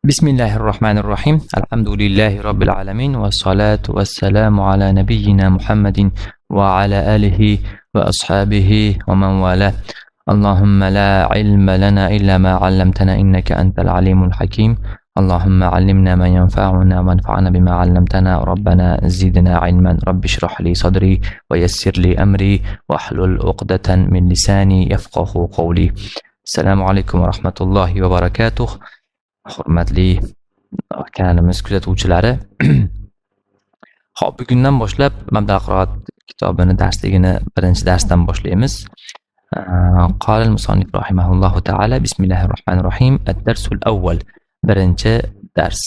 بسم الله الرحمن الرحيم. الحمد لله رب العالمين، والصلاة والسلام على نبينا محمد وعلى آله وأصحابه ومن والاه. اللهم لا علم لنا إلا ما علمتنا إنك أنت العليم الحكيم. اللهم علمنا ما ينفعنا وانفعنا بما علمتنا. ربنا زدنا علما. رب اشرح لي صدري ويسر لي أمري واحلل عقدة من لساني يفقه قولي. السلام عليكم ورحمة الله وبركاته. Hurmatli kanalimiz kuzatuvchilari, hop, bugundan boshlab Mabda qiroat kitobini darsligini birinchi darsdan boshlaymiz. Qala al-musannif rahimahullohu ta'ala. Bismillahir rohmanir rohim. Ad-darsul awwal. Birinchi dars.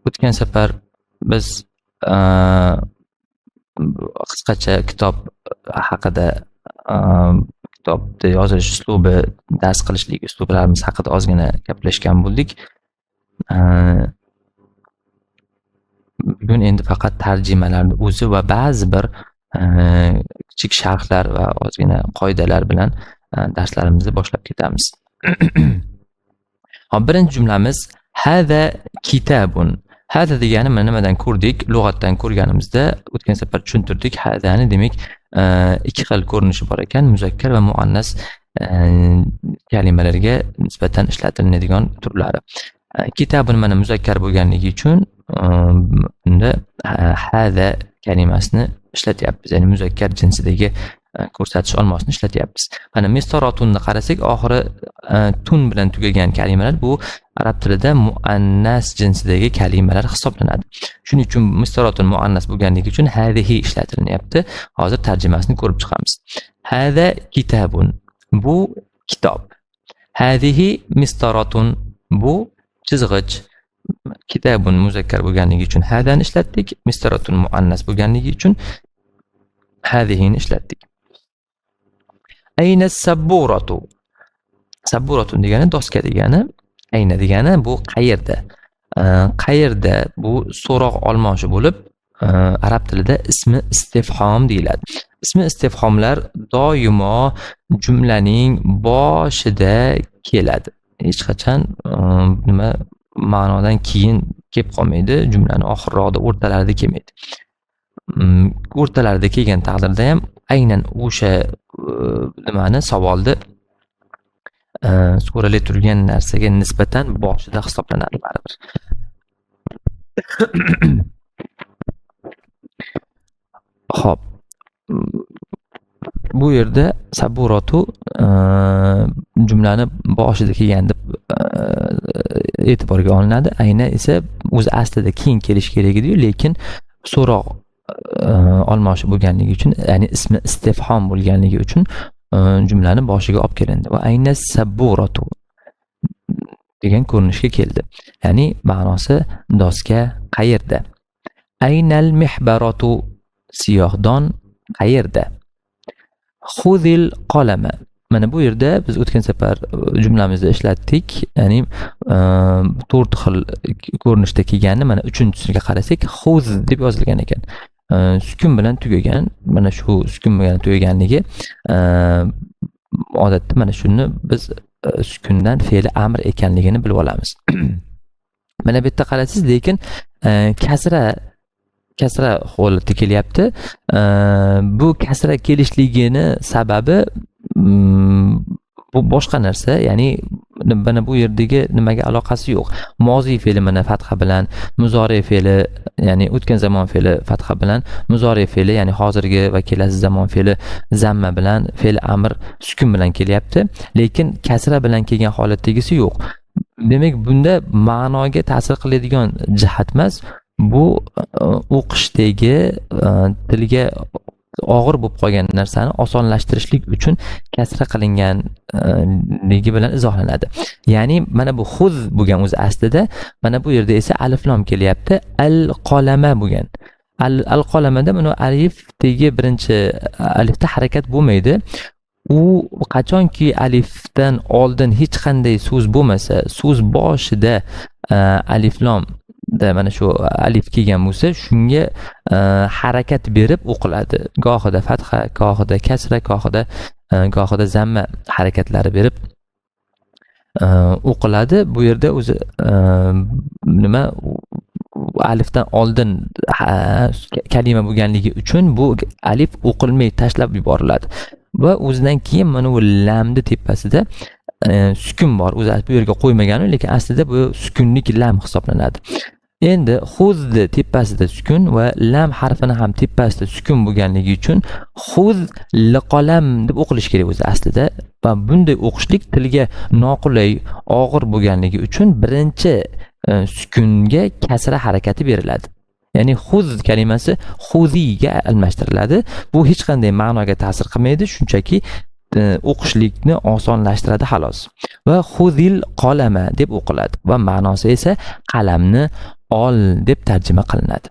O'tgan safar biz qisqacha kitob haqida, kitobda yozilish uslubi, dars qilishlik uslublarimiz haqida ozgina gaplashgan bo'ldik. Bugun endi faqat tarjimalarni o'zi va ba'zi bir kichik sharhlar va ozgina qoidalar bilan darslarimizni boshlab ketamiz. Hop, birinchi jumlamiz hada kitabun. Hada degani mana nimadan ko'rdik? Lug'atdan ko'rganimizda o'tgan safar tushuntirdik. Hadani demak ikki xil ko'rinishi bor ekan, muzakkar va muannas kalimalarga nisbatan ishlatiladigan turlari. Kitabun mana muzakkar bo'lganligi uchun unda hada kalimasini ishlatyapmiz, ya'ni muzakkar jinsidagi ko'rsatish olmosini ishlatyapmiz. Mana mistoratunni qarasak, oxiri tun bilan tugagan kalimalar bu arab tilida muannas jinsidagi kalimalar hisoblanadi. Shuning uchun mistoratun muannas bo'lganligi uchun hadihi ishlatilyapti. Hozir tarjimasini ko'rib chiqamiz. Hada kitabun, bu kitob. Hadihi mistoratun, bu chizg'ich. Kitabun muzakkar bo'lganligi uchun hadani ishlatdik. Mistoratun muannas bo'lganligi uchun hadihini ishlatdik. Ayna sabburatu. Sabburatun degani doska degani, ayna degani bu qayerda. Qayerda bu so'roq olmoqchi bo'lib, arab tilida ismi istifhom deyiladi. Ismi istifhomlar doimo jumlaning boshida keladi. Hech qachon nima ma'nodan keyin kelib qolmaydi, jumlani oxirroqda, o'rtalarida kelmaydi. O'rtalarida kelgan taqdirda ham aynan o'sha nimani, savolni so'ralib turgan narsaga nisbatan boshida hisoblanadi baribir. Xo'p, bu yerda saburatu jumlani boshida kelgan deb e'tiborga olinadi. Ayna esa o'zi aslida keyin kelish kerak edi, lekin so'roq olmoqchi bo'lganligi uchun, ya'ni ismi istifhom bo'lganligi uchun jumlani boshiga olib kelindi va ayna saburatu degan ko'rinishga keldi. Ya'ni ma'nosi doska qayerda? Aynal mihbaratu, siyohdon qayerda? Khudil qalama. Mana bu yerda biz o'tgan safar jumlamizda ishlatdik. Ya'ni 4 xil ko'rinishda kelganini mana 3-chisiga qarasak, khuz deb yozilgan ekan. Sukun bilan tugagan. Mana shu sukun bilan tugaganligi odatda mana shuni biz sukundan fe'li amr ekanligini bilib olamiz. Mana bu yerda qarasiz, lekin kasra holatda kelyapti. Bu kasra kelishligini sababi bu boshqa narsa, ya'ni mana bu yerdagi nimaga aloqasi yo'q. Moziy fe'li mana fatha bilan, muzori fe'li, ya'ni o'tgan zamon fe'li fatha bilan, muzori fe'li, ya'ni hozirgi va kelasi zamon fe'li zamma bilan, fe'l amr sukun bilan kelyapti, lekin kasra bilan kelgan holatdagisi yo'q. Demak, bunda ma'noga ta'sir qiladigan jihat emas, bu o'qishdagi tilga og'ir bo'lib qolgan narsani osonlashtirishlik uchun kasra qilinganligi bilan izohlanadi. Ya'ni mana bu xuz bo'lgan o'zi aslida, mana bu yerda esa alif lam kelyapti, al-qalama bo'lgan. Al-qalamada mana alifdagi birinchi alifda harakat bo'lmaydi. U qachonki alifdan oldin hech qanday so'z bo'lmasa, so'z boshida alif lam da mana shu alif kelgan bo'lsa, shunga harakat berib o'qiladi. Gohida fatha, gohida kasra, gohida zamma harakatlari berib o'qiladi. Bu yerda o'zi nima alifdan oldin kalima bo'lganligi uchun bu alif o'qilmay tashlab yuboriladi va o'zidan keyin mana bu lamni tepasida sukun bor. O'zi bu yerga qo'ymagan, lekin aslida bu sukunlik lam hisoblanadi. Endi xuzni tepasida sukun va lam harfini ham tepasida sukun bo'lganligi uchun xuz liqolam deb o'qilishi kerak o'zi aslida. Va bunday o'qishlik tilga noqulay, og'ir bo'lganligi uchun birinchi sukunga kasra harakati beriladi. Ya'ni xuz kalimasi xuziga almashtiriladi. Bu hech qanday ma'noga ta'sir qilmaydi, shunchaki o'qishlikni osonlashtiradi xolos. Va xuzil qolama deb o'qiladi va ma'nosi esa qalamni ol deb tarjima qilinadi.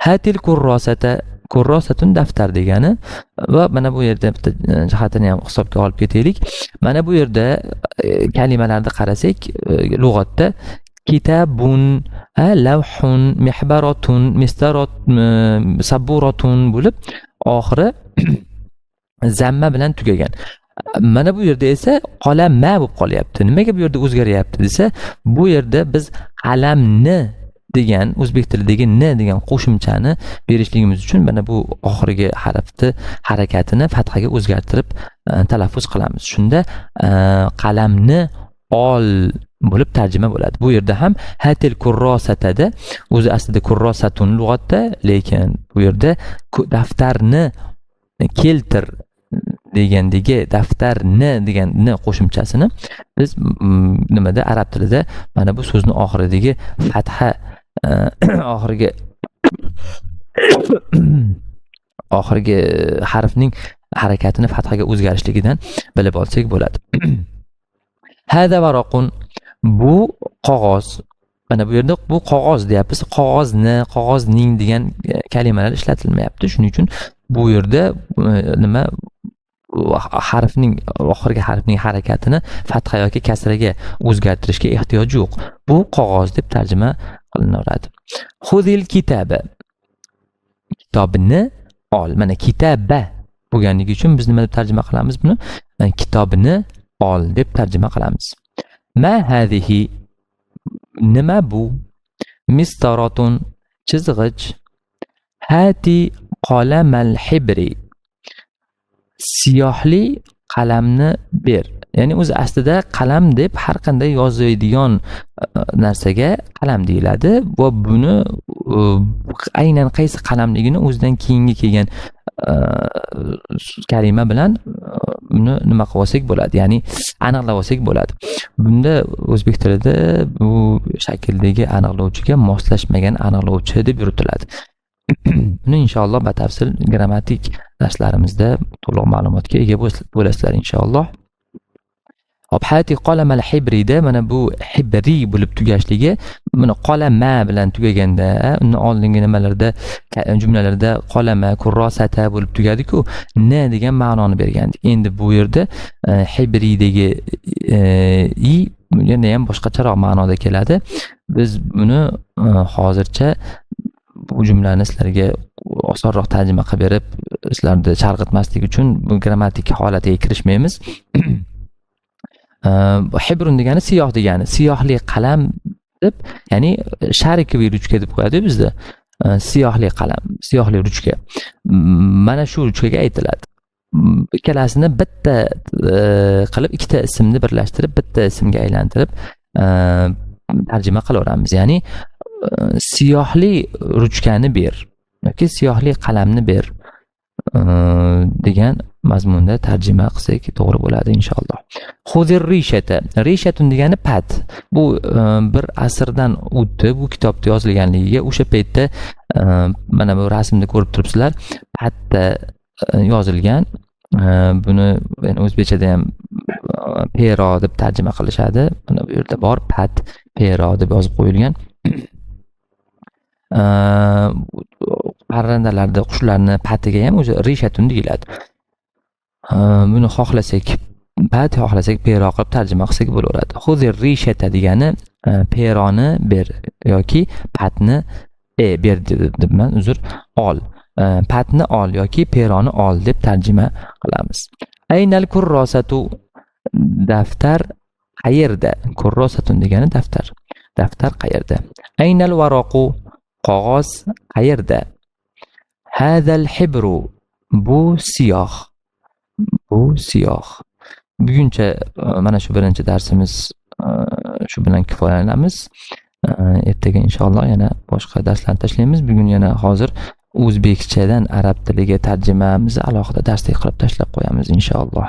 Hatil kurrosata, kurrosatun daftar degani va mana bu yerda bitta jihatini ham hisobga olib ketaylik. Mana bu yerda kalimalarni qarasak, lug'atda kitabun, lavhun, mihbaratun, mistarat, saburatun bo'lib oxiri zamma bilan tugagan. Mana bu yerda esa qalamma bo'lib qolyapti. Nimaga bu yerda o'zgaryapti desa, bu yerda biz qalamni degan o'zbek tilidagi n degan qo'shimchani berishligimiz uchun mana bu oxirgi harfni harakatini fathaga o'zgartirib talaffuz qilamiz. Shunda qalamni ol bo'lib tarjima bo'ladi. Bu yerda ham hatil kurrosatada o'zi aslida kurrosatun lug'atda, lekin bu yerda daftarni keltir degandagi daftarni degan n qo'shimchasini biz nimada arab tilida mana bu so'zni oxiridagi fatha oxirgi harfning harakatini fathaga o'zgarishligidan bilib olsak bo'ladi. Hada varaqun, bu qog'oz. Mana bu yerda bu qog'oz deyapmiz. Qog'ozni, qog'ozning degan kalimalar ishlatilmayapti. Shuning uchun bu yerda nima harfning oxirgi harfning harakatini fatha yoki kasraga o'zgartirishga ehtiyoj yo'q. Bu qog'oz deb tarjima qilinaveradi. Xuzil kitaba, kitobni ol. Mana kitaba bo'lganligi uchun biz nima deb tarjima qilamiz buni? Kitobni ol deb tarjima qilamiz. Ma hadihi, nima bu? Mistaratun, chizg'ich. Hati qalamal hibri, siyohli qalamni ber. Ya'ni o'zi aslida qalam deb har qanday yozadigan narsaga qalam deyiladi va buni aynan qaysi qalamligini o'zidan keyingi kelgan kalima bilan buni nima qilib olsak bo'ladi, ya'ni aniqlab olsak bo'ladi. Bunda o'zbek tilida bu shakldagi aniqlovchiga moslashmagan aniqlovchi deb yuritiladi. Buni inshaalloh batafsil grammatik darslarimizda to'liq ma'lumotga ega bo'lasizlar inshaalloh. Hati qolamal hibrida mana bu hibri bo'lib tugashligi, buni qolama bilan tugaganda, uni oldingi nimalarda jumlalarda qolama, kurrosata bo'lib tugadi-ku, n degan ma'noni bergandik. Endi bu yerda hibridagi i yana ham boshqacharoq ma'noda keladi. Biz buni hozircha bu jumlani sizlarga osonroq tarjima qilib berib, sizlarni chalg'itmaslik uchun bu grammatik holatiga kirishmaymiz. Hibrun degani siyoh degani, siyohli qalam deb, ya'ni sharikoviy ruchka deb qo'yadi bizda. Siyohli qalam, siyohli ruchka. Mana shu ruchkaga aytiladi. Ikkalasini bitta qilib, ikkita ismni birlashtirib, bitta ismga aylantirib tarjima qilaveramiz. Ya'ni siyohli ruchkani ber yoki siyohli qalamni ber degan mazmunda tarjima qilsak to'g'ri bo'ladi inshaalloh. Xuzir rishata, rishatun degani pat. Bu bir asrdan o'tdi, bu kitobda yozilganligiga. O'sha paytda mana bu rasmni ko'rib turibsizlar, patda yozilgan. Buni o'zbekchada ham pero deb tarjima qilishadi. Mana bu yerda bor, pat, pero deb yozib qo'yilgan. Parrandalarda, qushlarni patiga ham o'zi rishatun deyiladi. Buni xohlasak pat, xohlasak pero qilib tarjima qilsak bo'laveradi. Xuzir rishata degani peroni ber yoki patni ber debman, uzr, ol. Patni ol yoki peroni ol deb tarjima qilamiz. Aynal kurrosatu, daftar qayerda? Kurrosatun degani daftar. Daftar qayerda? Aynal varaqu? Qog'oz qayerda? Hadal hibru? Bu siyoh. Bu siyoh. Buguncha mana shu birinchi darsimiz shu bilan kifoyalanamiz. Ertaga inshaalloh yana boshqa darslarni tashlaymiz. Bugun yana hozir o'zbekchadan arab tiliga tarjimamizni alohida darslik qilib tashlab qo'yamiz inshaalloh.